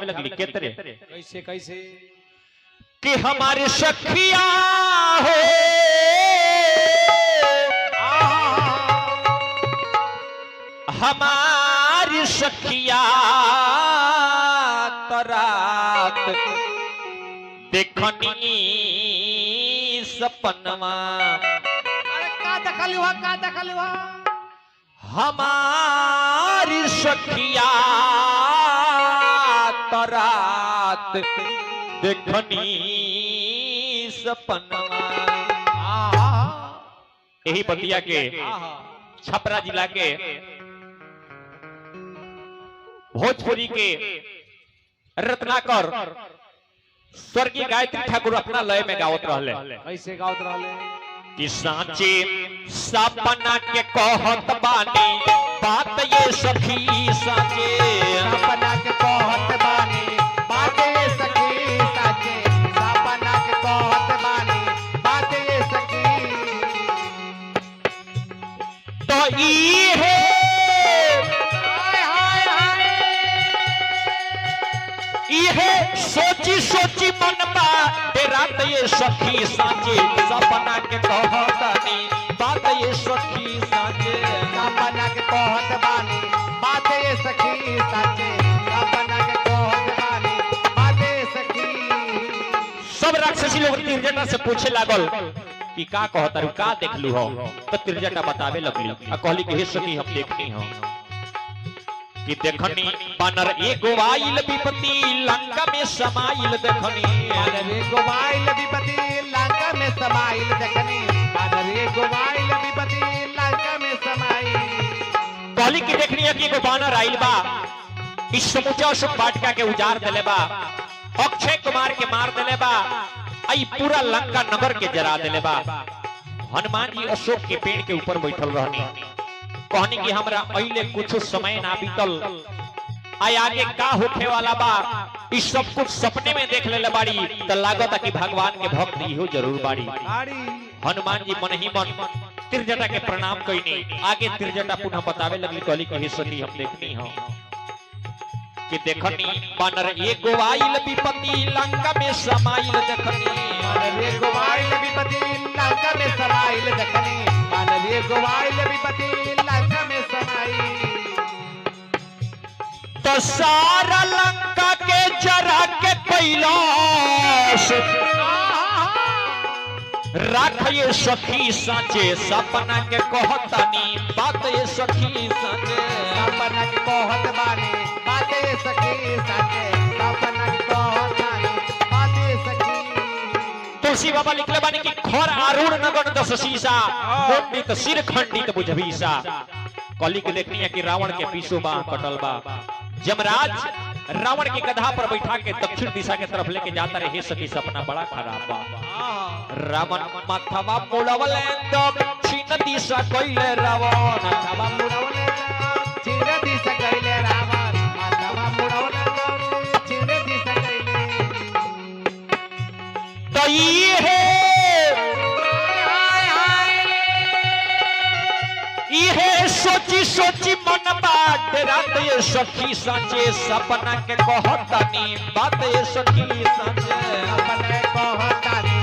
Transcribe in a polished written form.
समझावे लगली केतरे कैसे कैसे कि हमारे सखिया हो हमारी सखिया तरात देखनी सपनमा अरे का देखल हुआ हमारी सखिया तरात देखनी सपनमा। यही बतिया के छपरा जिला के भोजपुरी के रत्नाकर स्वर्गीय गायत्री ठाकुर अपना लय में गावत रहले। कैसे गावत रहले कि सांचे सपना के कहत बानी बात ये सखी सांचे सपना के कहत बानी बात ये सखी साचे सपना के कहत बानी बात ये सखी तो ई है सोची सोची मन रात ये सखी साचे सपना के कहतानी बात ये सखी साचे सपना के कहत बानी बात ये सखी साचे सपना के कहत बानी बात ये सखी। सब राक्षसी लोग त्रिजटा से पूछे लागल कि का कहतारू का देखलू हो तो त्रिजटा बतावे लगली आ कहली कि हे सखी हम देखनी हो कि देखनी बानर एगो आइल विपत्ति लंका में समाइल देखनी बानर एगो आइल विपत्ति लंका में समाइल देखनी बानर एगो आइल विपत्ति लंका में समाइल। कहली कि देखनी है कि एगो बानर आइल बा इस समूचा अशोक वाटिका के उजाड़ देले बा अक्षय कुमार के मार देले बा आई पूरा लंका नगर के जरा देले बा। हनुमान जी अशोक के पेड़ के ऊपर बैठल रहनी कहनी कि हमरा अइले कुछ समय ना बीतल आय आगे का होखे वाला बा इस सब कुछ सपने में देख लेले बाड़ी त लागत कि भगवान के भक्त इहो जरूर बाड़ी। हनुमान जी मन ही मन त्रिजटा के प्रणाम कइनी आगे त्रिजटा पुनः बतावे लगली कहली कि हे सखी हम देखनी हो कि देखनी बानर एगो आइल विपत्ति लंका में समाइल देखनी बानर एगो आइल विपत्ति लंका में समाइल देखनी बानर एगो आइल विपत्ति लंका में समाइल। तो सारा लंका के जरा के कैलाश राख ये सखी साचे सपना के कहतानी बात ये सखी साचे सपना के कहत बानी बात ये सखी साचे सपना के कहत बानी बात ये सखी। तुलसी बाबा लिखले बानी कि खर आरूढ़ नगन दस शीशा पंडित सिर खंडित बुझबीसा। कली के देखनी है कि रावण के पीछू बाह कटल बा जमराज रावण के गधा पर बैठा के दक्षिण दिशा के तरफ लेके जाता रहे सखी सपना बड़ा खराब बा। रावण माथवा मुड़वले दक्षिण दिशा कइले रावण माथवा मुड़वले दक्षिण दिशा कइले रावण माथवा मुड़वले दक्षिण दिशा कइले। तो ये है सोची सोची मन बात रात ये सखी साचे सपना के कहतानी बात ये सखी साचे सपना कहतानी